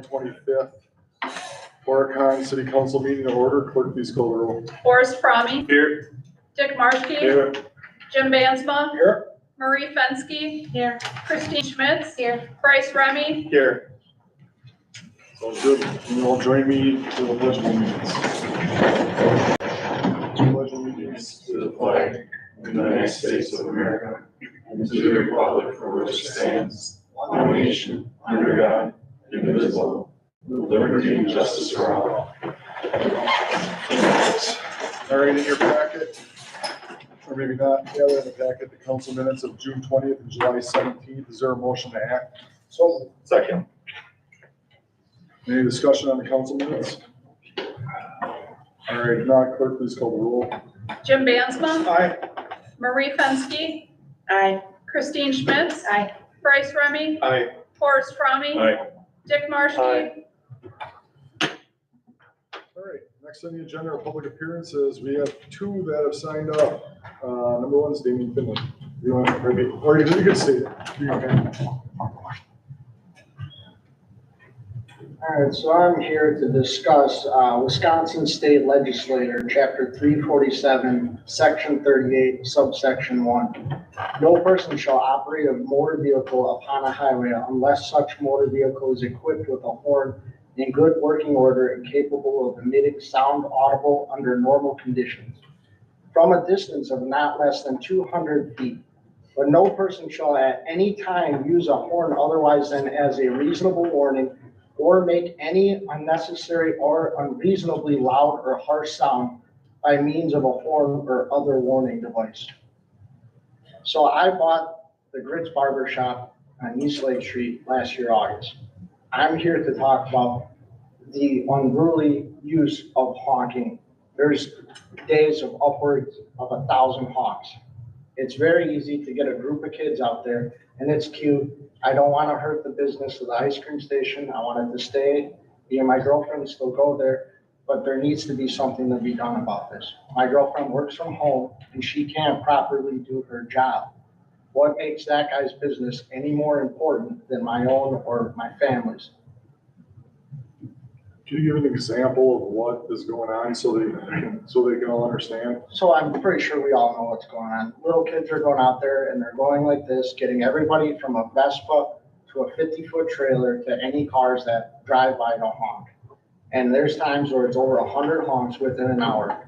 25th. Horicon City Council meeting to order. Clerk, please call the roll. Forrest Fromme. Here. Dick Marshke. Here. Jim Bansma. Here. Marie Fenske. Here. Christine Schmitz. Here. Bryce Remy. Here. Sounds good. You all join me for the pledge of allegiance. Pledge allegiance to the flag of the United States of America and to the republic for which it stands, one nation, under God, indivisible, with liberty and justice for all. All right, in your packet, or maybe not, the other in the packet, the council minutes of June 20th and July 17th. Is there a motion to act? So, second. Any discussion on the council minutes? All right, if not, clerk, please call the roll. Jim Bansma. Aye. Marie Fenske. Aye. Christine Schmitz. Aye. Bryce Remy. Aye. Forrest Fromme. Aye. Dick Marshke. Aye. All right, next on the agenda are public appearances. We have two that have signed up. Number one is Damien Finley. You want to, or you can say it. All right, so I'm here to discuss Wisconsin State Legislature, Chapter 347, Section 38, Subsection 1. No person shall operate a motor vehicle upon a highway unless such motor vehicle is equipped with a horn in good working order and capable of emitting sound audible under normal conditions, from a distance of not less than 200 feet. But no person shall at any time use a horn otherwise than as a reasonable warning, or make any unnecessary or unreasonably loud or harsh sound by means of a horn or other warning device. So I bought the Grits Barber Shop on East Lake Street last year, August. I'm here to talk about the unruly use of honking. There's days of upwards of 1,000 honks. It's very easy to get a group of kids out there, and it's cute. I don't want to hurt the business of the ice cream station. I want it to stay. Me and my girlfriend still go there, but there needs to be something to be done about this. My girlfriend works from home and she can't properly do her job. What makes that guy's business any more important than my own or my family's? Can you give an example of what is going on so they can all understand? So I'm pretty sure we all know what's going on. Little kids are going out there and they're going like this, getting everybody from a Vespa to a 50-foot trailer to any cars that drive by to honk. And there's times where it's over 100 honks within an hour.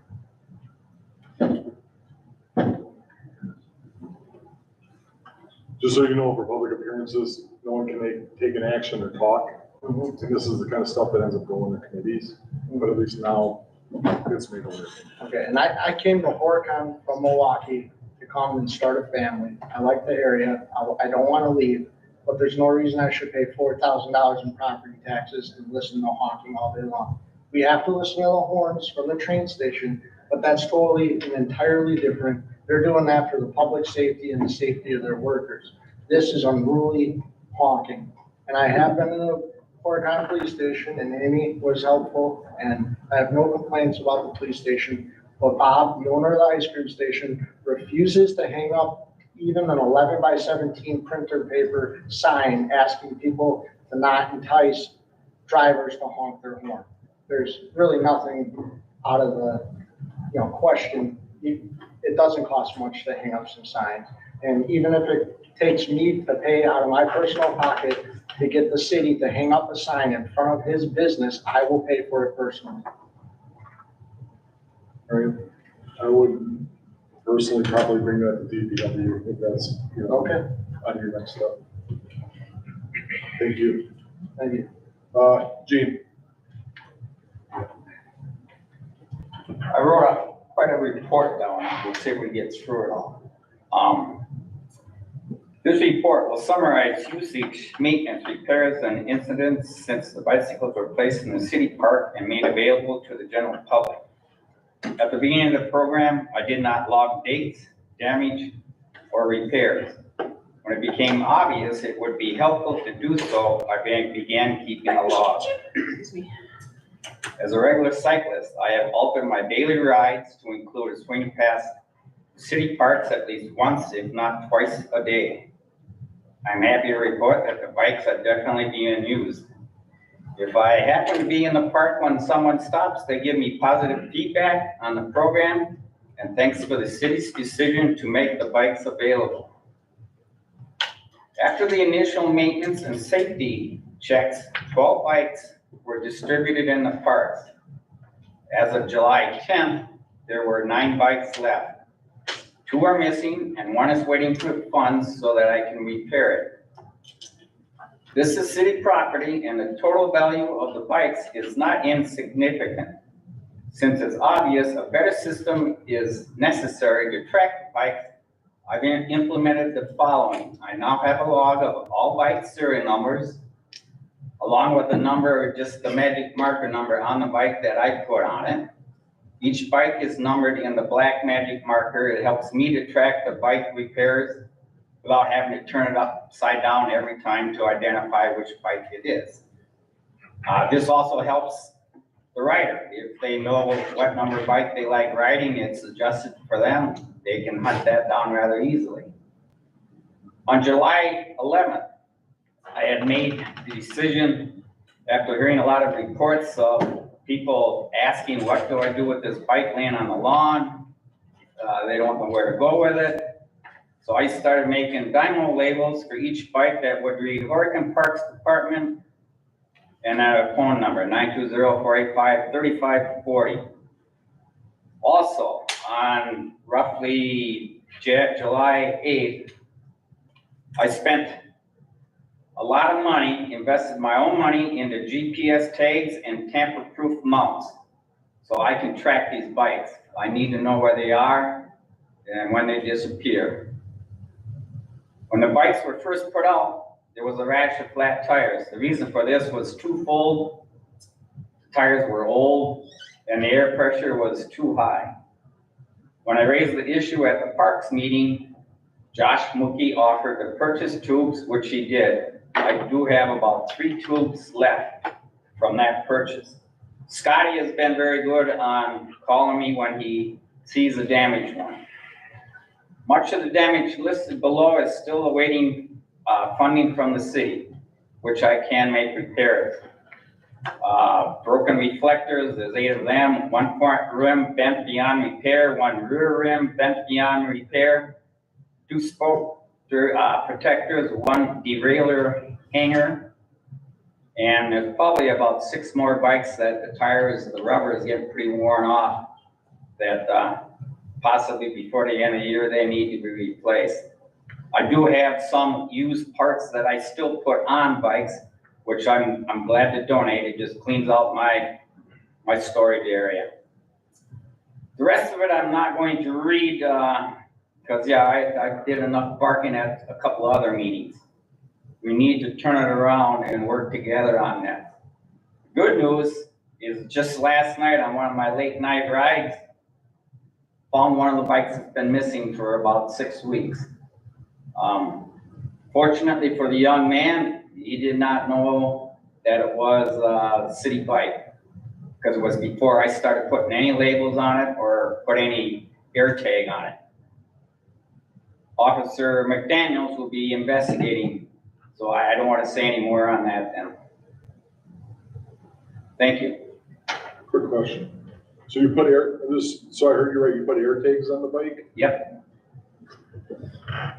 Just so you know, for public appearances, no one can take an action or talk. And this is the kind of stuff that ends up going to committees, but at least now it's made aware. Okay, and I came to Horicon from Milwaukee to come and start a family. I like the area. I don't want to leave, but there's no reason I should pay $4,000 in property taxes and listen to honking all day long. We have to listen to the horns from the train station, but that's totally and entirely different. They're doing that for the public safety and the safety of their workers. This is unruly honking. And I have been in the Horicon police station, and Amy was helpful, and I have no complaints about the police station. But Bob, the owner of the ice cream station, refuses to hang up even an 11x17 printer paper sign asking people to not entice drivers to honk their horn. There's really nothing out of the question. It doesn't cost much to hang up some signs. And even if it takes me to pay out of my personal pocket to get the city to hang up a sign in front of his business, I will pay for it personally. All right, I would personally probably bring that to DPW if that's, Okay. on your next step. Thank you. Thank you. Gene. I wrote quite a report down. We'll see if we get through it all. This report will summarize usage, maintenance, repairs, and incidents since the bicycles were placed in the city park and made available to the general public. At the beginning of the program, I did not log dates, damage, or repairs. When it became obvious it would be helpful to do so, I began keeping a log. As a regular cyclist, I have altered my daily rides to include a swing past city parks at least once, if not twice a day. I'm happy to report that the bikes are definitely being used. If I happen to be in the park when someone stops, they give me positive feedback on the program, and thanks for the city's decision to make the bikes available. After the initial maintenance and safety checks, 12 bikes were distributed in the parks. As of July 10th, there were 9 bikes left. 2 are missing and 1 is waiting for funds so that I can repair it. This is city property and the total value of the bikes is not insignificant. Since it's obvious a better system is necessary to track the bikes, I've implemented the following. I now have a log of all bike serial numbers, along with the number, just the magic marker number on the bike that I put on it. Each bike is numbered in the black magic marker. It helps me to track the bike repairs without having to turn it upside down every time to identify which bike it is. This also helps the rider. If they know what number bike they like riding, it's adjusted for them. They can hunt that down rather easily. On July 11th, I had made the decision after hearing a lot of reports of people asking, what do I do with this bike laying on the lawn? They don't know where to go with it. So I started making dynamo labels for each bike that would read Horicon Parks Department and a phone number, 920-485-3540. Also, on roughly July 8th, I spent a lot of money, invested my own money into GPS tags and tamper-proof mounts so I can track these bikes. I need to know where they are and when they disappear. When the bikes were first put out, there was a rash of flat tires. The reason for this was twofold. The tires were old and the air pressure was too high. When I raised the issue at the parks meeting, Josh Mookie offered to purchase tubes, which he did. I do have about 3 tubes left from that purchase. Scotty has been very good on calling me when he sees a damaged one. Much of the damage listed below is still awaiting funding from the city, which I can make repairs. Broken reflectors, there's 8 of them. 1 front rim bent beyond repair, 1 rear rim bent beyond repair, 2 spoke protectors, 1 derailleur hanger, and there's probably about 6 more bikes that the tires, the rubber is getting pretty worn off that possibly before the end of the year they need to be replaced. I do have some used parts that I still put on bikes, which I'm glad to donate. It just cleans out my storage area. The rest of it I'm not going to read because I did enough barking at a couple other meetings. We need to turn it around and work together on that. Good news is just last night on one of my late night rides, found one of the bikes that's been missing for about 6 weeks. Fortunately for the young man, he did not know that it was a city bike because it was before I started putting any labels on it or put any air tag on it. Officer McDaniels will be investigating, so I don't want to say any more on that then. Thank you. Quick question. So you put so I heard you right, you put air tags on the bike? Yep.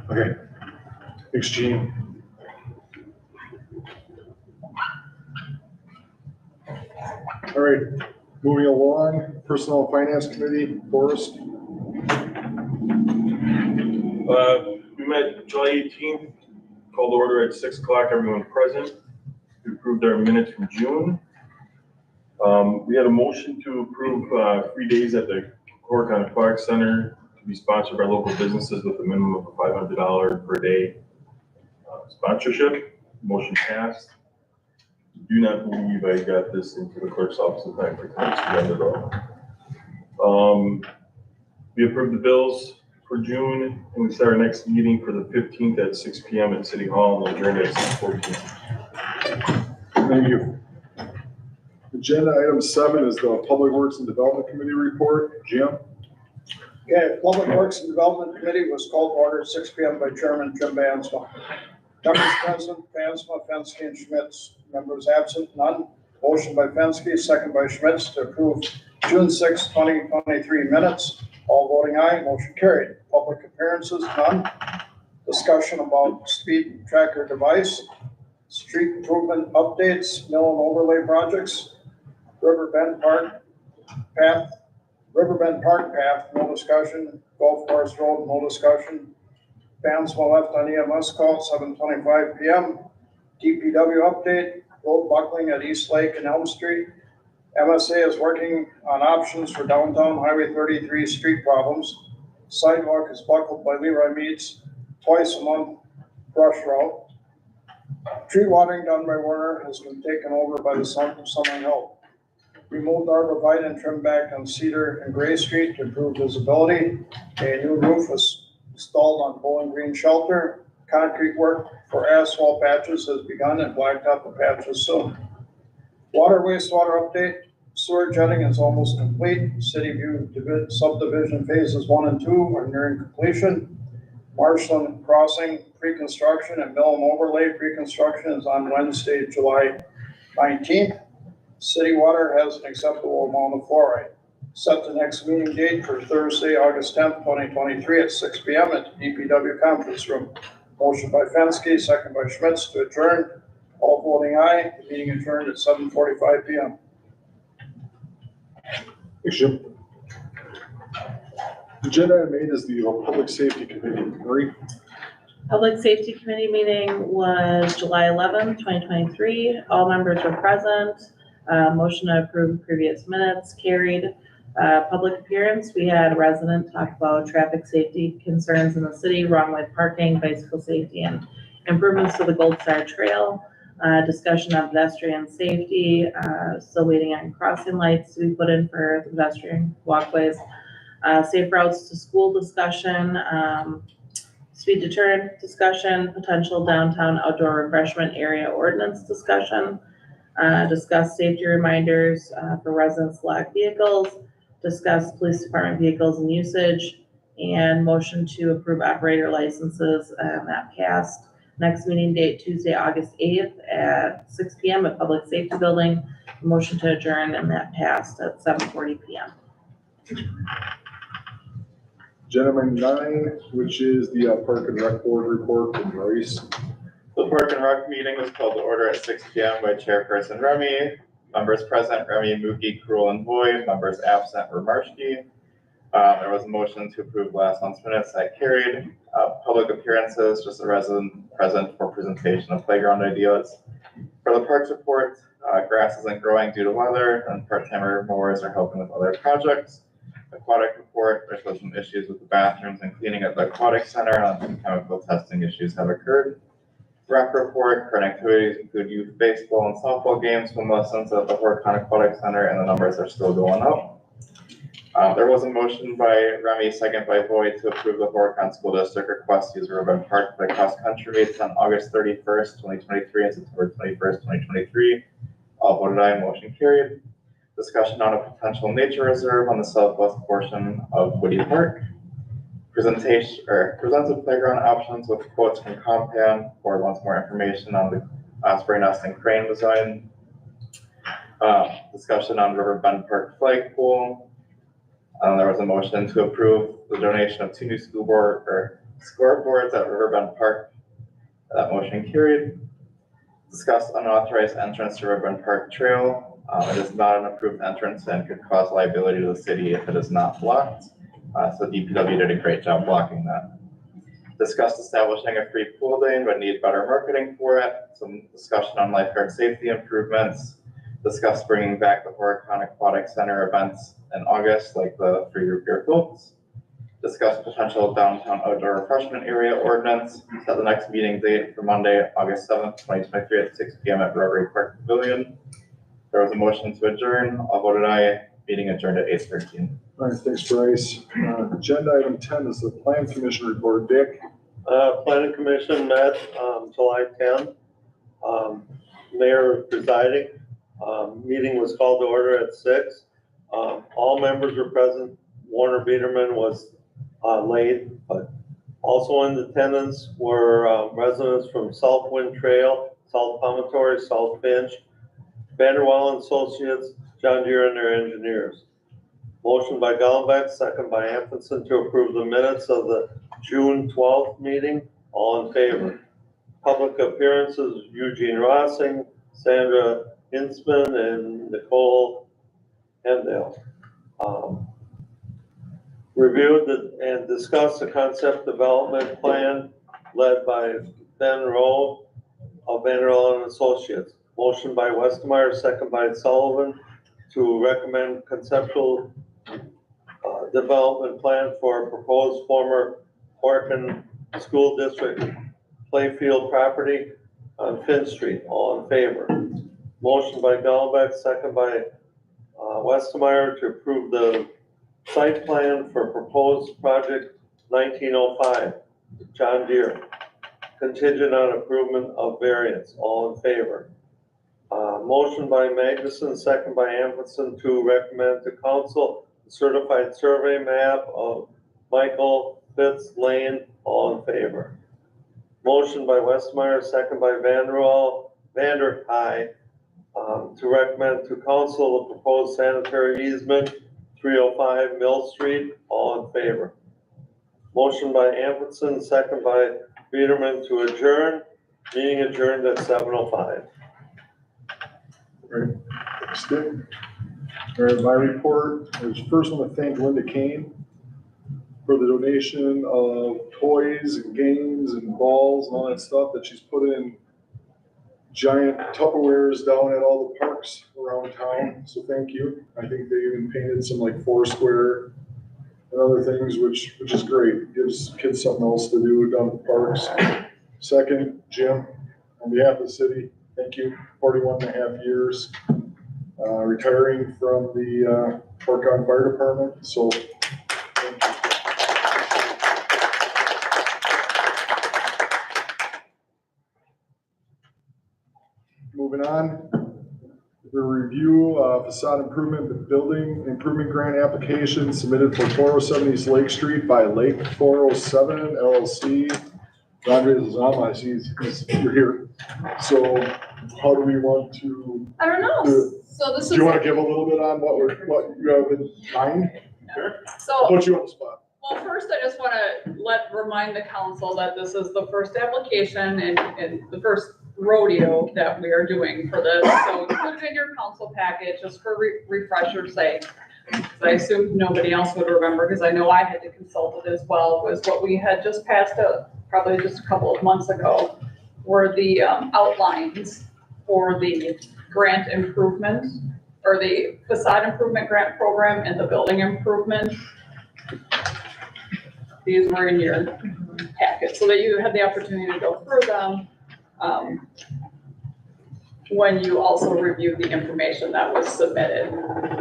Okay. Thanks, Gene. All right, moving along, Personnel Finance Committee, Forrest. We met July 18th, called to order at 6 o'clock, everyone present. We approved our minutes from June. We had a motion to approve 3 days at the Horicon Aquatic Center to be sponsored by local businesses with a minimum of $500 per day sponsorship. Motion passed. Do not believe I got this into the clerk's office in time for tonight's agenda though. We approved the bills for June and we start our next meeting for the 15th at 6 p.m. at City Hall and adjourn at 6:14. Thank you. Agenda item 7 is the Public Works and Development Committee report. Jim? Okay, Public Works and Development Committee was called to order at 6 p.m. by Chairman Jim Bansma. Members present, Bansma, Fensky, and Schmitz. Members absent, none. Motion by Fenske, second by Schmitz to approve June 6, 2023 minutes. All voting aye, motion carried. Public appearances, none. Discussion about speed tracker device, street improvement updates, mill and overlay projects, Riverbend Park path, no discussion. Golf course road, no discussion. Fansville left on EMS call, 7:25 PM. DPW update, road buckling at East Lake and Elm Street. MSA is working on options for downtown Highway 33 street problems. Sidewalk is buckled by Leroy Meats twice a month, brush route. Tree watering done by Werner has been taken over by the summer help. Removed arborvitae and trimmed back on Cedar and Gray Street to improve visibility. A new roof was installed on Bowling Green Shelter. Concrete work for asphalt patches has begun and blacktop the patches soon. Water wastewater update. Sewer jetting is almost complete. City View subdivision phases 1 and 2 are nearing completion. Marshland Crossing pre-construction and Mill and Overlay pre-construction is on Wednesday, July 19th. City water has an acceptable amount of fluoride. Set the next meeting date for Thursday, August 10th, 2023 at 6 PM at the DPW conference room. Motion by Fenske, second by Schmitz to adjourn. All voting aye. The meeting adjourned at 7:45 PM. Thanks, Jim. Agenda item 8 is the Public Safety Committee. Marie? Public Safety Committee meeting was July 11th, 2023. All members were present. Motion to approve previous minutes carried. Public appearance, we had a resident talk about traffic safety concerns in the city, wrong way parking, bicycle safety, and improvements to the Gold Star Trail. Discussion on pedestrian safety, still waiting on crossing lights to be put in for the pedestrian walkways. Safe routes to school discussion, speed deterrent discussion, potential downtown outdoor refreshment area ordinance discussion. Discuss safety reminders for residents locked vehicles, discuss police department vehicles and usage, and motion to approve operator licenses, that passed. Next meeting date, Tuesday, August 8th at 6 PM at Public Safety Building. Motion to adjourn, and that passed at 7:40 PM. Agenda item 9, which is the Park and Rec Board report from Royce. The Park and Rec meeting was called to order at 6 PM by Chairperson Remy. Members present, Remy, Mookie, Krul, and Boyd. Members absent, Romarski. There was a motion to approve last month's minutes that carried. Public appearances, just a resident present for presentation of playground ideas. For the parks report, grass isn't growing due to weather, and part-timer mowers are helping with other projects. Aquatic report, there's been some issues with the bathrooms and cleaning at the aquatic center, and some chemical testing issues have occurred. Rec report, current activities include youth baseball and softball games, swim lessons at the Horicon Aquatic Center, and the numbers are still going up. There was a motion by Remy, second by Boyd, to approve the Horicon School District request to use Riverbend Park for the cross-country meets on August 31st, 2023 and September 21st, 2023. All voted aye, motion carried. Discussion on a potential nature reserve on the southwest portion of Woody Park. Presented playground options with quotes from Compan. Board wants more information on the osprey nest and crane design. Discussion on Riverbend Park flagpole. There was a motion to approve the donation of 2 new scoreboards at Riverbend Park. That motion carried. Discuss unauthorized entrance to Riverbend Park Trail. It is not an approved entrance and could cause liability to the city if it is not blocked. So DPW did a great job blocking that. Discussed establishing a free pool day, but need better marketing for it. Some discussion on lifeguard safety improvements. Discussed bringing back the Horicon Aquatic Center events in August, like the free root beer floats. Discuss potential downtown outdoor refreshment area ordinance. Set the next meeting date for Monday, August 7th, 2023 at 6 PM at Rotary Park Pavilion. There was a motion to adjourn. All voted aye. Meeting adjourned at 8:13. All right, thanks, Bryce. Agenda item 10 is the Plan Commission report. Dick? Planning Commission met, July 10th. Mayor presiding. Meeting was called to order at 6. All members were present. Warner Biederman was late, but also in attendance were residents from Southwind Trail, South Promontory, South Finch, Vanderwall and Associates, John Deere and their engineers. Motion by Gollenbeck, second by Amundson to approve the minutes of the June 12th meeting. All in favor. Public appearances, Eugene Rossing, Sandra Hinsman, and Nicole Hemdale. Reviewed and discussed the concept development plan led by Ben Rowe of Vanderwall and Associates. Motion by Westmeyer, second by Sullivan to recommend conceptual development plan for proposed former Horicon School District playfield property on Finn Street. All in favor. Motion by Gollenbeck, second by Westmeyer to approve the site plan for proposed project 1905, John Deere, contingent on improvement of variance. All in favor. Motion by Magnuson, second by Amundson to recommend to council a certified survey map of Michael Fitz Lane. All in favor. Motion by Westmeyer, second by Vander High, to recommend to council the proposed sanitary easement 305 Mill Street. All in favor. Motion by Amundson, second by Biederman to adjourn. Meeting adjourned at 7:05. Right. Stick. All right, my report is first I want to thank Linda Kane for the donation of toys and games and balls and all that stuff that she's put in giant Tupperwares down at all the parks around town. So thank you. I think they even painted some like Foursquare and other things, which is great. It gives kids something else to do down at the parks. Second, Jim, on behalf of the city, thank you. 41 and a half years, retiring from the Horicon Fire Department. So thank you. Moving on, the review facade improvement building improvement grant application submitted for 407 East Lake Street by Lake 407 LLC. Andres is on, I see you're here. So how do we want to, I don't know. So this do is, you want to give a little bit on what you have in mind? so, Put you on the spot. well, first I just want to remind the council that this is the first application and the first rodeo that we are doing for this. So include it in your council package just for refresher's sake. I assumed nobody else would remember because I know I had to consult it as well, was what we had just passed out probably just a couple of months ago were the outlines for the grant improvement or the facade improvement grant program and the building improvement. These were in your packet so that you had the opportunity to go through them. When you also reviewed the information that was submitted.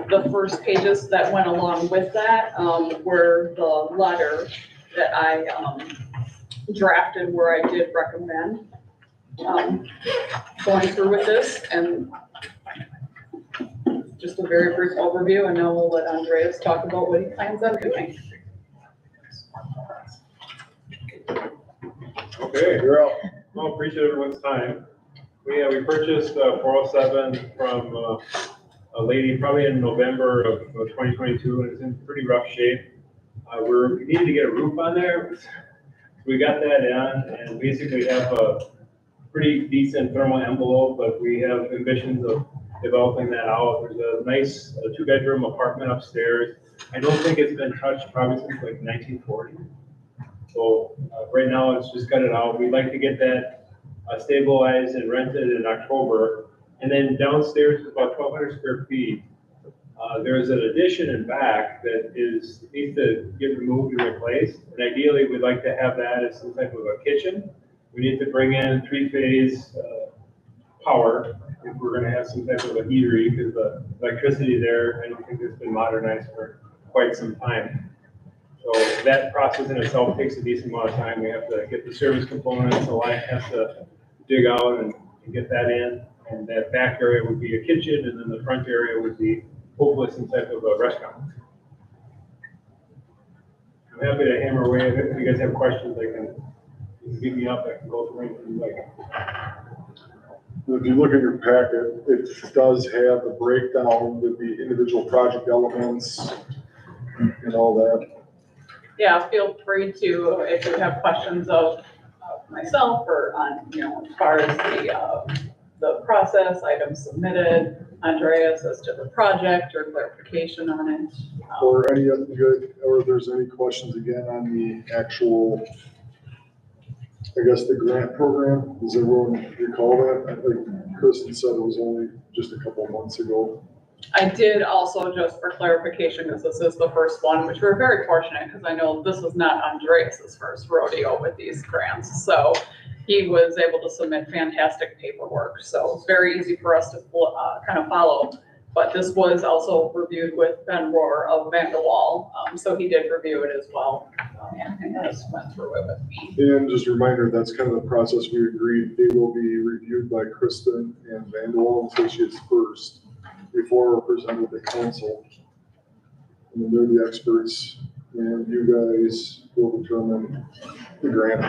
The first pages that went along with that were the letter that I drafted where I did recommend going through with this, and just a very brief overview, and now we'll let Andreas talk about what he plans on doing. Okay, you're up. Well, appreciate everyone's time. We purchased 407 from a lady probably in November of 2022, and it's in pretty rough shape. We needed to get a roof on there. So we got that in, and basically have a pretty decent thermal envelope, but we have ambitions of developing that out. There's a nice 2-bedroom apartment upstairs. I don't think it's been touched probably since like 1940. So right now it's just gutted out. We'd like to get that stabilized and rented in October. And then downstairs is about 1,200 square feet. There's an addition in back that needs to get removed and replaced. And ideally, we'd like to have that as some type of a kitchen. We need to bring in 3-phase power if we're going to have some type of a heatery, because the electricity there, I don't think it's been modernized for quite some time. So that process in itself takes a decent amount of time. We have to get the service components, the line has to dig out and get that in. And that back area would be a kitchen, and then the front area would be hopefully some type of a restaurant. I'm happy to hammer away. If you guys have questions, you can beat me up. I can go through anything you like. If you look at your packet, it does have the breakdown with the individual project elements and all that. Yeah, feel free to, if you have questions of myself or on, as far as the process, items submitted, Andreas as to the project or clarification on it. Or any other good, or if there's any questions again on the actual, I guess, the grant program, does everyone recall that? I think Kristen said it was only just a couple of months ago. I did also, just for clarification, because this is the first one, which we're very fortunate, because I know this is not Andreas's first rodeo with these grants. So he was able to submit fantastic paperwork. So it's very easy for us to kind of follow. But this was also reviewed with Ben Rohr of Vanderwall. So he did review it as well. And just went through it with me. And just a reminder, that's kind of the process we agreed. They will be reviewed by Kristen and Vanderwall Associates first before we're presented to council. And then they're the experts, and you guys will determine the grant.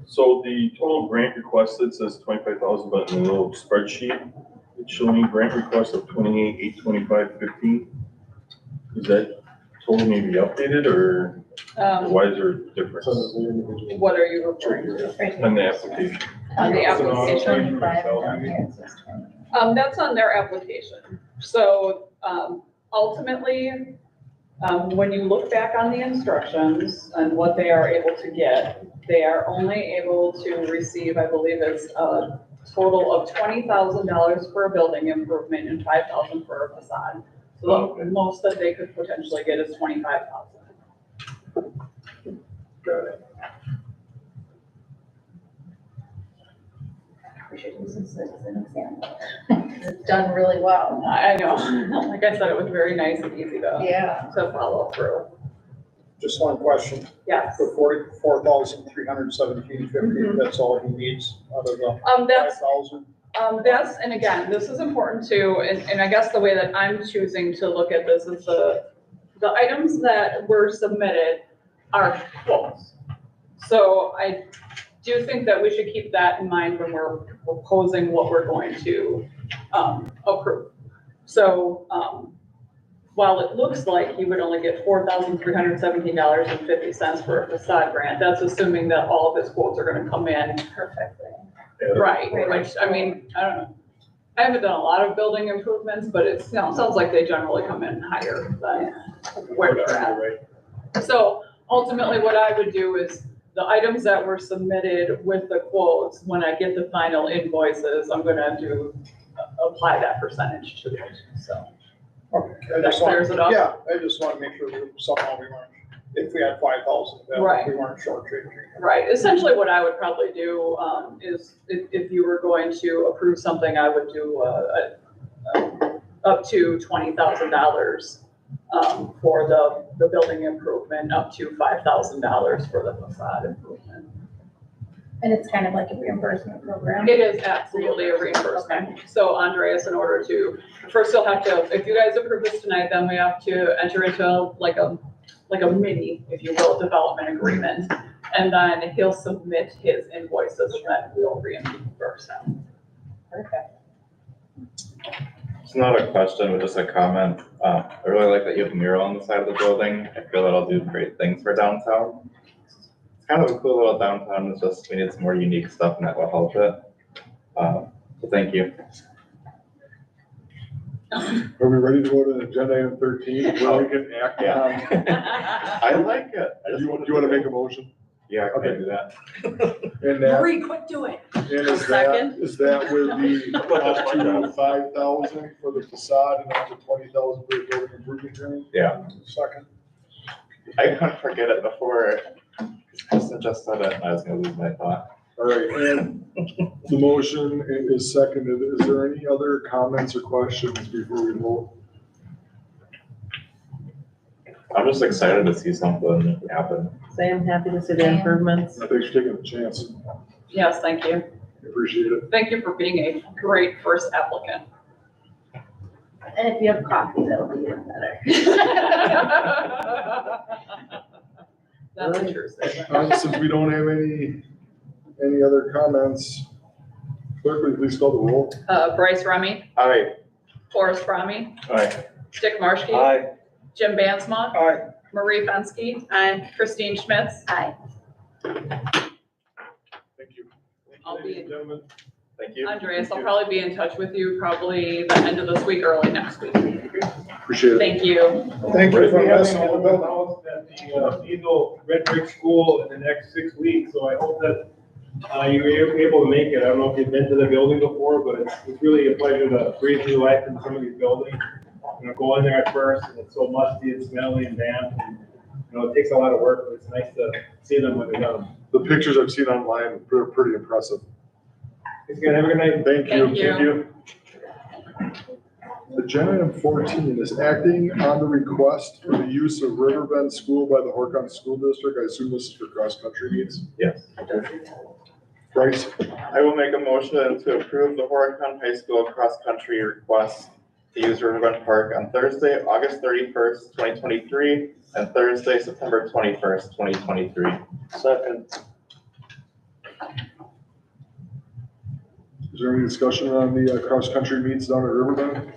So the total grant requested says 25,000, but in the little spreadsheet, it's showing grant request of 28,825.15. Is that total maybe updated or why is there a difference Some of the individual. What are you referring to? on the application? On the So, application? That's on their application. So, ultimately, when you look back on the instructions and what they are able to get, they are only able to receive, I believe it's a total of $20,000 for a building improvement and $5,000 for a facade. So the most that they could potentially get is $25,000. Got it. It's done really well. I know, like I said, it was very nice and easy Yeah. to follow through. Just one question, Yes. the 44,317.50, that's all he needs out of the That's 5,000? and again, this is important too, and I guess the way that I'm choosing to look at this is the items that were submitted are quotes. So I do think that we should keep that in mind when we're proposing what we're going to approve. So while it looks like he would only get $4,317.50 for a facade grant, that's assuming that all of his quotes are gonna come in Perfectly. right, which, I mean, I don't know. I haven't done a lot of building improvements, but it sounds like they generally come in higher than where they're at. So ultimately, what I would do is the items that were submitted with the quotes, when I get the final invoices, I'm gonna apply that percentage to it, so. Okay, I That just want, clears it up? yeah, I just want to make sure that somehow we weren't, if we had 5,000, Right. we weren't shortchanging. Right, essentially what I would probably do, is if you were going to approve something, I would do, up to $20,000, for the building improvement, up to $5,000 for the facade improvement. And it's kind of like a reimbursement program. It is absolutely a reimbursement. So Andreas, in order to, first you'll have to, if you guys approve this tonight, then we have to enter into like a mini, if you will, development agreement. And then he'll submit his invoices that we'll reimburse him. Perfect. It's not a question, but just a comment. I really like that you have a mural on the side of the building. I feel that'll do great things for downtown. It's kind of a cool little downtown. It's just, we need some more unique stuff and that will help it. So thank you. Are we ready to go to agenda item 13, where we can act Yeah. on? I like it. I just Do you want to make a motion? Yeah, I Okay. can do that. And that, Marie, quit doing it. and is Second. that with the up to 5,000 for the facade and up to 20,000 for the building improvement grant? Yeah. Second. I couldn't forget it before. Kristen just said it and I was gonna lose my thought. All right, and the motion is seconded. Is there any other comments or questions before we vote? I'm just excited to see something happen. Same, happy to see the improvements. Thanks for taking the chance. Yes, thank you. Appreciate it. Thank you for being a great first applicant. And if you have coffee, that'll be even better. That's a true statement. Since we don't have any other comments, Clerk, will you please call the roll? Bryce Remy, Aye. Forrest Fromme, Aye. Dick Marshke, Aye. Jim Bansma, Aye. Marie Fenske, Aye. Christine Schmitz. Aye. Thank you. I'll be in. Gentlemen. Thank you. Andreas, I'll probably be in touch with you probably the end of this week, early next week. Appreciate it. Thank you. Thank you for We're having investing an in the open building. house at the Eagle Red Brick School in the next 6 weeks, so I hope that you were able to make it. I don't know if you've been to the building before, but it's really a pleasure to breathe new life in some of these buildings. You know, go in there at first, and it's so musty and smelly and damp, and, you know, it takes a lot of work, but it's nice to see them when they're done. The pictures I've seen online are pretty impressive. Thanks again, have a good night. Thank you. Thank you. Agenda item 14 is acting on the request for the use of Riverbend School by the Horicon School District. I assume this is for cross-country meets. Yes. Bryce, I will make a motion to approve the Horicon High School cross-country request to use Riverbend Park on Thursday, August 31st, 2023, and Thursday, September 21st, 2023. Second. is there any discussion on the cross-country meets down at Riverbend?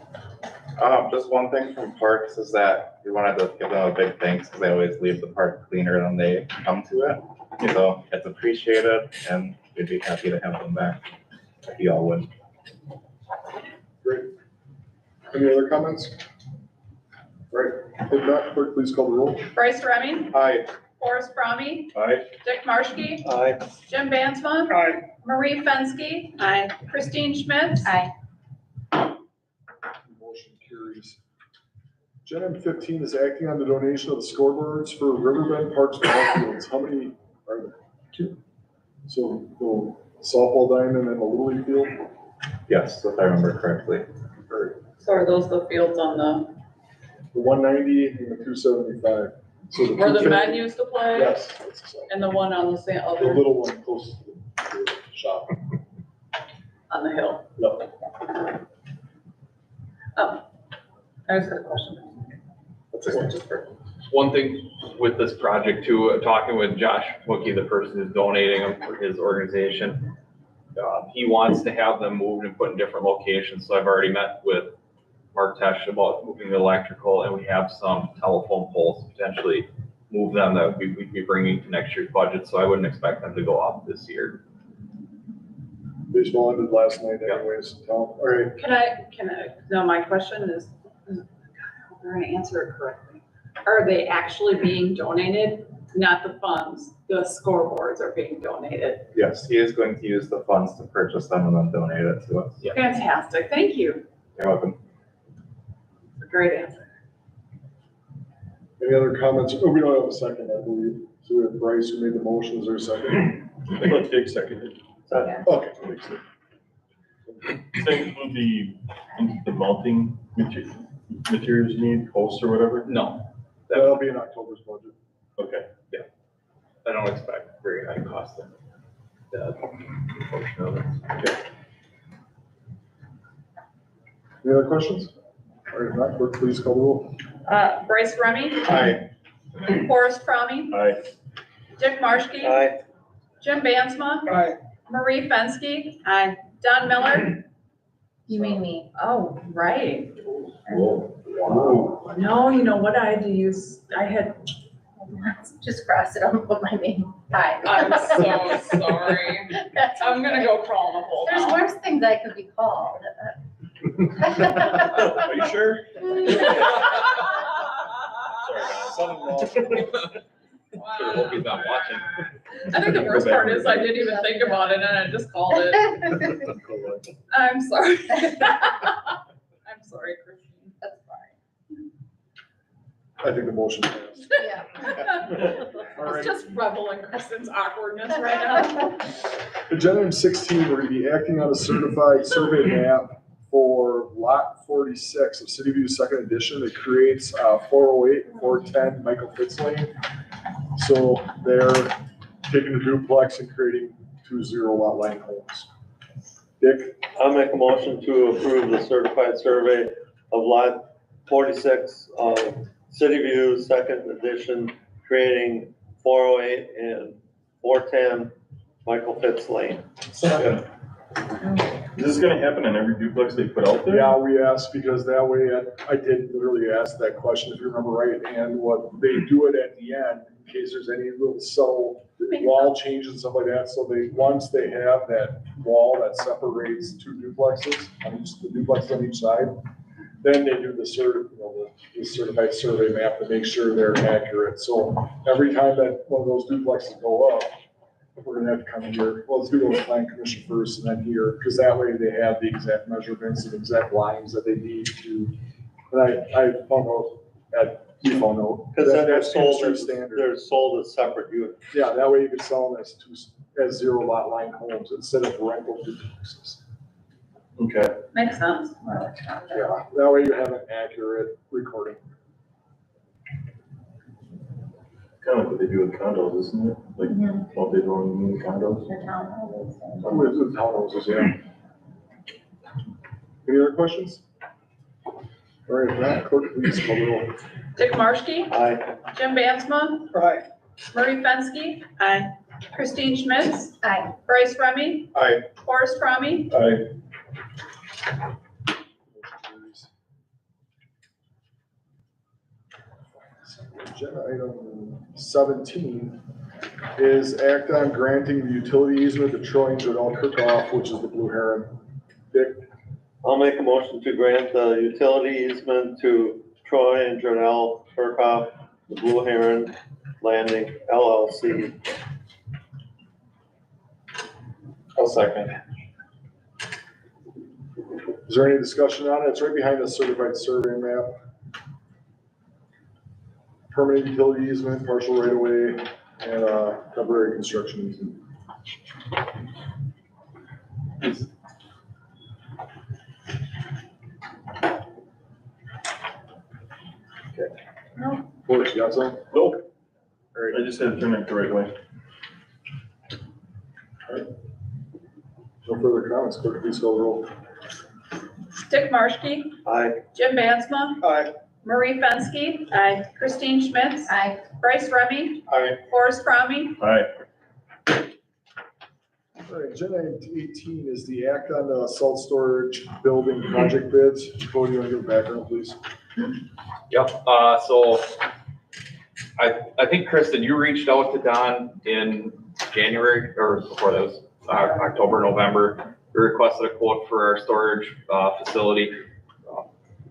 Just one thing from Parks is that we wanted to give them a big thanks because they always leave the park cleaner than they come to it. So it's appreciated and we'd be happy to have them back if you all would. Great. Any other comments? Right. If not, clerk, please call the roll. Bryce Remy, Aye. Forrest Fromme, Aye. Dick Marshke, Aye. Jim Bansma, Aye. Marie Fenske, Aye. Christine Schmitz. Aye. Motion carries. Agenda item 15 is acting on the donation of the scoreboards for Riverbend Parks ball fields. How many are there? 2. So the softball diamond and the Little League field? Yes, if I remember correctly. So are those the fields on The 190 and the 275. So the where the 250 men used to play? Yes. That's the softball. And the one on the The other, little one close to the shop. on the hill? No. Oh, I just got a question. That's it. One thing with this project too, talking with Josh Wookie, the person who's donating them for his organization, he wants to have them moved and put in different locations. So I've already met with Mark Tesh about moving the electrical, and we have some telephone poles, potentially move them that we'd be bringing to next year's budget. So I wouldn't expect them to go off this year. Baseball ended last night anyways. All right. Can I, no, my question is, I hope they're gonna answer it correctly. Are they actually being donated? Not the funds, the scoreboards are being donated. Yes, he is going to use the funds to purchase them and then donate it to us. Fantastic, thank you. You're welcome. Great answer. Any other comments? Oh, we don't have a second, I believe. So we have Bryce who made the motion. Is there a second? I think I'll take second. Okay. Thanks. Say include the mounting materials you need, posts or whatever? No, That'll be in October's budget. Okay. I don't expect very high cost in that portion of it. Any other questions? All right, if not, clerk, please call the roll. Bryce Remy, Aye. Forrest Fromme, Aye. Dick Marshke, Aye. Jim Bansma, Aye. Marie Fenske, Aye. Don Miller. You mean me? Oh, right. Wow. No, you know what I had to use, I had, Just cross it out, put my name. Aye. I'm so sorry. That's I'm gonna okay. go crawl in a hole There's now. worse things I could be called. Are you sure? Son-in-law. Sure hope he's not watching. I think the worst part is I didn't even think about it and I just called it. I'm sorry. I'm sorry, Christine. That's fine. I think the motion passed. Yeah. All right. Let's just revel in Kristen's awkwardness right now. Agenda item 16, we're going to be acting on a certified survey map for lot 46 of City View Second Edition. It creates 408 and 410 Michael Fitz Lane. So they're taking the duplex and creating 2 0-lot line homes. Dick? I'll make a motion to approve the certified survey of lot 46 of City View Second Edition, creating 408 and 410 Michael Fitz Lane. Second. Is this gonna happen in every duplex they put out there? Yeah, we asked because that way, I did literally ask that question, if you remember right, and what they do it at the end, in case there's any little subtle wall changes and stuff like that, so once they have that wall that separates two duplexes, the duplexes on each side, then they do the certified survey map to make sure they're accurate, so every time that one of those duplexes go up, we're gonna have to come here, well, let's do the plan commission first and then here, because that way they have the exact measurements and exact lines that they need to. And I found out, you found out. Because then that's industry standard. they're sold as separate units. Yeah, that way you can sell them as zero lot line homes instead of rental duplexes. Okay. Makes sense. Yeah, that way you have an accurate recording. Kind of like what they do with condos, isn't it? Like, Mhm. what they do in the condos? The townhouses. I'm with the townhouses, yeah. Any other questions? All right, if not, clerk, please call the roll. Dick Marshke, Aye. Jim Bansma, Right. Murray Fenske, Aye. Christine Schmitz, Aye. Bryce Remy, Aye. Forrest Fromme, Aye. Agenda item 17 is act on granting the utility easement to Troy and Janelle Kirkhoff, which is the Blue Heron. Dick, I'll make a motion to grant the utility easement to Troy and Janelle Kirkhoff, the Blue Heron Landing LLC. I'll second. is there any discussion on it? It's right behind the certified survey map. Permanent utility easement, partial right of way, and temporary construction easement. Okay. Forrest, you got some? Nope. All right. I just had to turn it the right way. No further comments, clerk, please call the roll. Dick Marshke, Aye. Jim Bansma, Aye. Murray Fenske, Aye. Christine Schmitz, Aye. Bryce Remy, Aye. Forrest Fromme, Aye. All right, agenda item 18 is the act on the salt storage building project bids. Cody, you want to give a background, please? Yep, so I think, Kristen, you reached out to Don in January, or before that was October, November. We requested a quote for our storage facility.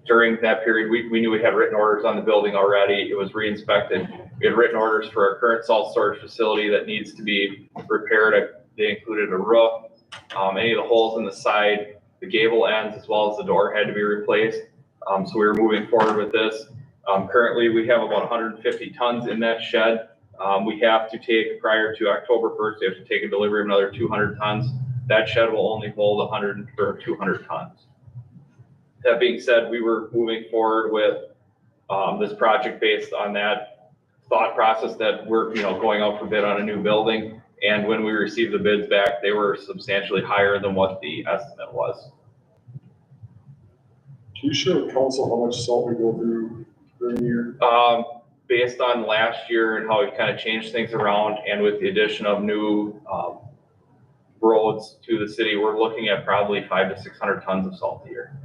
During that period, we knew we had written orders on the building already. It was re-inspected. We had written orders for our current salt storage facility that needs to be repaired. They included a roof, any of the holes in the side, the gable ends, as well as the door had to be replaced. So we were moving forward with this. Currently, we have about 150 tons in that shed. We have to take, prior to October 1st, we have to take a delivery of another 200 tons. That shed will only hold 200 tons. That being said, we were moving forward with this project based on that thought process that we're, going out for bid on a new building. And when we received the bids back, they were substantially higher than what the estimate was. Can you share with council how much salt we go through during the year? Based on last year and how we've kind of changed things around, and with the addition of new roads to the city, we're looking at probably 500 to 600 tons of salt a year.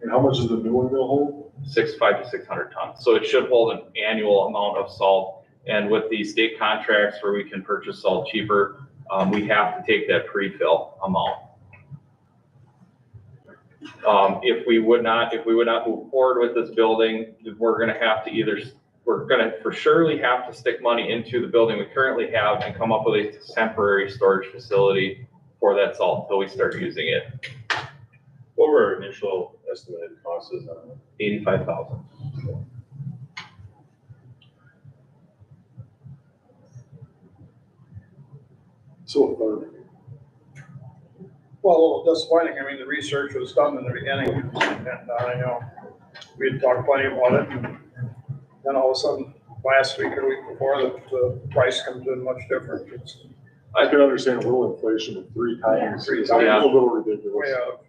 And how much is the new one gonna hold? 500 to 600 tons. So it should hold an annual amount of salt. And with the state contracts where we can purchase salt cheaper, we have to take that pre-fill amount. If we would not move forward with this building, we're gonna have to we're gonna for surely have to stick money into the building we currently have and come up with a temporary storage facility for that salt until we start using it. What were our initial estimated costs on it? $85,000. So, Well, disappointing. I mean, the research was done in the beginning, and, we had talked plenty about it, and then all of a sudden, last week or week before, the price comes in much different. It's I can understand a little inflation, but 3 times Yeah. is a little ridiculous. way out.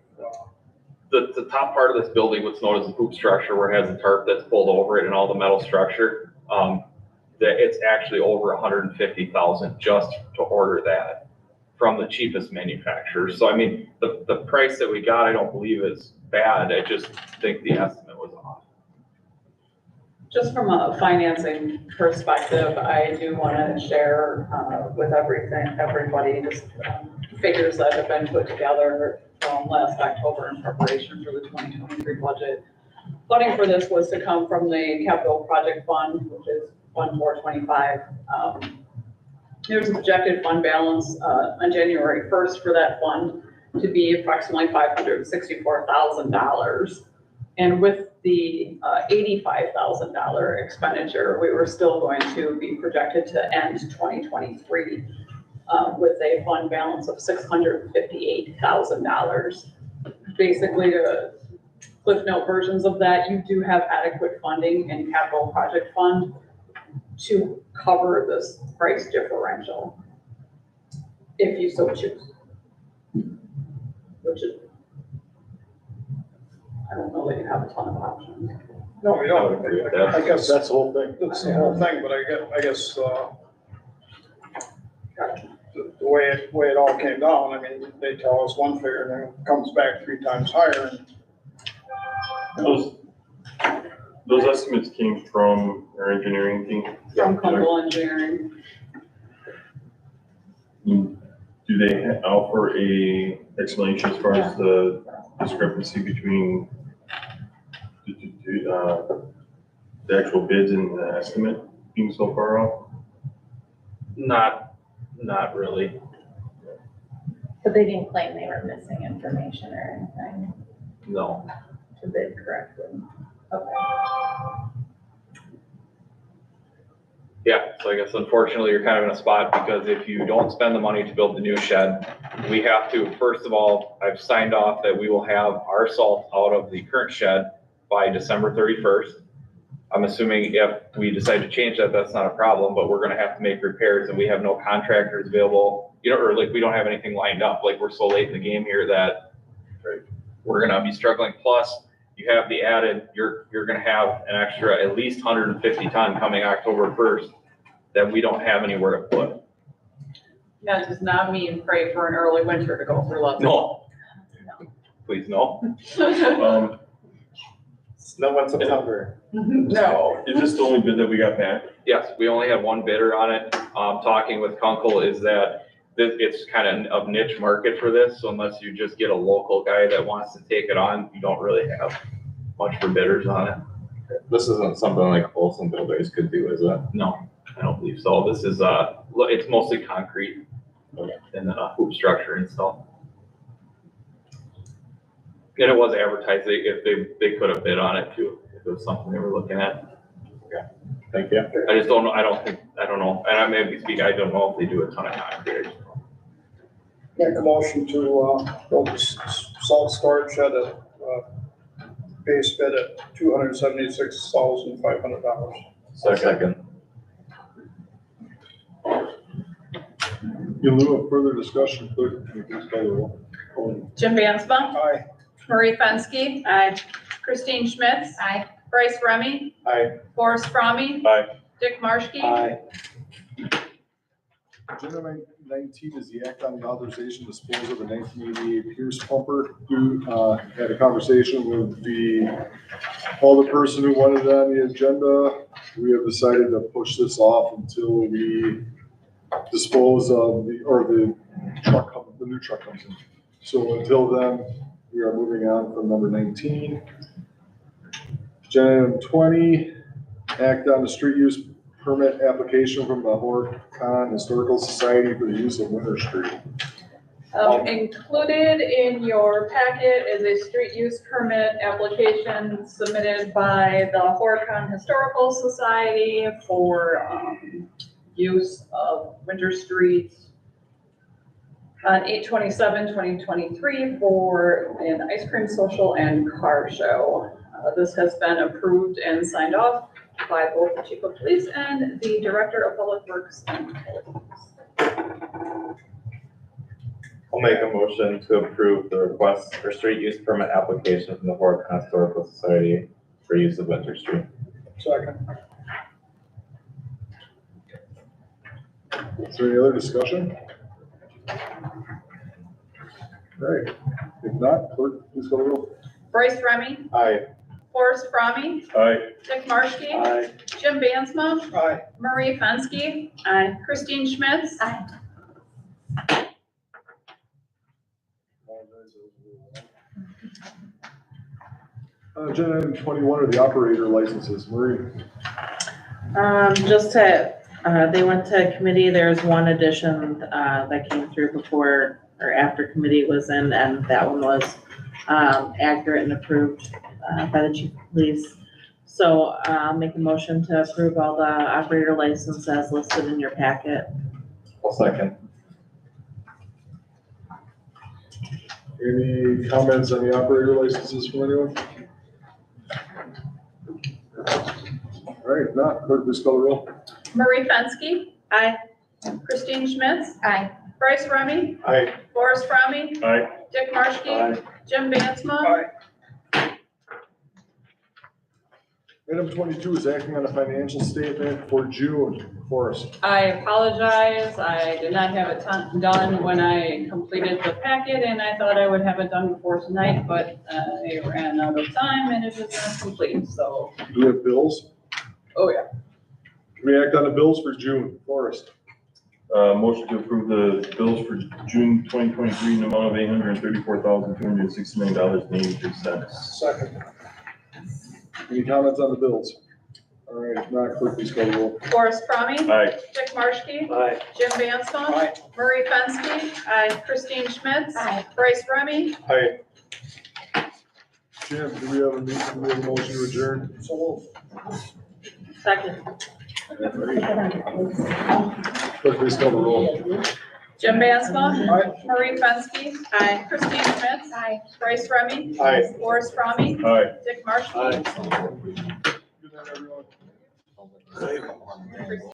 The top part of this building, what's known as the hoop structure, where it has a tarp that's pulled over it and all the metal structure, that it's actually over $150,000 just to order that from the cheapest manufacturer. So I mean, the price that we got, I don't believe is bad. I just think the estimate was off. Just from a financing perspective, I do want to share with everybody, just figures that have been put together from last October in preparation for the 2023 budget. Funding for this was to come from the capital project fund, which is Fund 425. There's a projected fund balance on January 1st for that fund to be approximately $564,000. And with the $85,000 expenditure, we were still going to be projected to end 2023 with a fund balance of $658,000. Basically, Cliff Note versions of that, you do have adequate funding in capital project fund to cover this price differential, if you so choose. Which is, I don't know that you have a ton of options. No, we I would don't. agree with that. I guess That's the whole thing. that's the whole thing, but I guess, the way it all came down, I mean, they tell us one figure and then it comes back 3 times higher. And Those estimates came from our engineering team. From Kunkel Engineering. Do they offer a explanation as far as the discrepancy between the actual bids and the estimate being so far off? Not really. But they didn't claim they were missing information or anything No. to bid correctly. Okay. Yeah, so I guess unfortunately, you're kind of in a spot because if you don't spend the money to build the new shed, we have to, first of all, I've signed off that we will have our salt out of the current shed by December 31st. I'm assuming if we decide to change that, that's not a problem, but we're gonna have to make repairs and we have no contractors available, or like we don't have anything lined up. Like we're so late in the game here that we're gonna be struggling. Plus, you have the added, you're gonna have an extra at least 150 ton coming October 1st that we don't have anywhere to put. That does not mean pray for an early winter to go through Lebanon. No. Please, no. Snow in September. No. Is this the only bid that we got back? Yes, we only had one bidder on it. Talking with Kunkel is that it's kind of a niche market for this. So unless you just get a local guy that wants to take it on, you don't really have much for bidders on it. This isn't something like Olson Builders could do, is it? No, I don't believe so. This is, it's mostly concrete and then a hoop structure install. And it was advertised, if they could have bid on it too, if it was something they were looking at. Thank you. I just don't know, I don't know, and I may be speaking, I don't know if they do a ton of concrete. make a motion to, build a salt storage shed at, base bid at $276,500. Second. In lieu of further discussion, clerk, can you please call the roll? Jim Bansma, Aye. Marie Fenske. Aye. Christine Schmitz. Aye. Bryce Remy. Aye. Forrest Fromme. Aye. Dick Marshke. Aye. Agenda 19 is the act on the authorization to dispose of the 1988 Pierce pumper. Who had a conversation with the person who wanted it on the agenda. We have decided to push this off until we dispose of the new truck comes in. So until then, we are moving on from number 19. Agenda item 20, act on the street use permit application from the Horicon Historical Society for the use of Winter Street. Included in your packet is a street use permit application submitted by the Horicon Historical Society for use of Winter Street on 8/27/2023 for an ice cream social and car show. This has been approved and signed off by both the chief of police and the director of public works and utilities. I'll make a motion to approve the request for street use permit application from the Horicon Historical Society for use of Winter Street. Second. Is there any other discussion? Right. If not, clerk, please call the roll. Bryce Remy, Aye. Forrest Fromme, Aye. Dick Marshke, Aye. Jim Bansma, Aye. Marie Fenske, Aye. Christine Schmitz. Aye. Agenda item 21 are the operator licenses. Marie? Just to, they went to committee, there's one addition, that came through before or after committee was in, and that one was, accurate and approved, by the chief of police. So, I'll make a motion to approve all the operator licenses as listed in your packet. I'll second. Any comments on the operator licenses from anyone? All right, if not, clerk, please call the roll. Marie Fenske, Aye. Christine Schmitz, Aye. Bryce Remy, Aye. Forrest Fromme, Aye. Dick Marshke, Aye. Jim Bansma. Item 22 is acting on a financial statement for June. Forrest? I apologize, I did not have it done when I completed the packet, and I thought I would have it done before tonight, but I ran out of time and it is not complete, so, Do we have bills? oh yeah. Can we act on the bills for June? Forrest? Motion to approve the bills for June 2023 in the amount of $834,269.83. Second. Any comments on the bills? All right, if not, clerk, please call the roll. Forrest Fromme, Aye. Dick Marshke, Aye. Jim Bansma, Aye. Marie Fenske, Christine Schmitz, Aye. Bryce Remy. Aye. Jim, do we have a meeting, do we have a motion to adjourn? So Second. Clerk, please call the roll. Jim Bansma, Aye. Marie Fenske, Aye. Christine Schmitz, Aye. Bryce Remy, Aye. Forrest Fromme, Aye. Dick Marshke. Good night, everyone.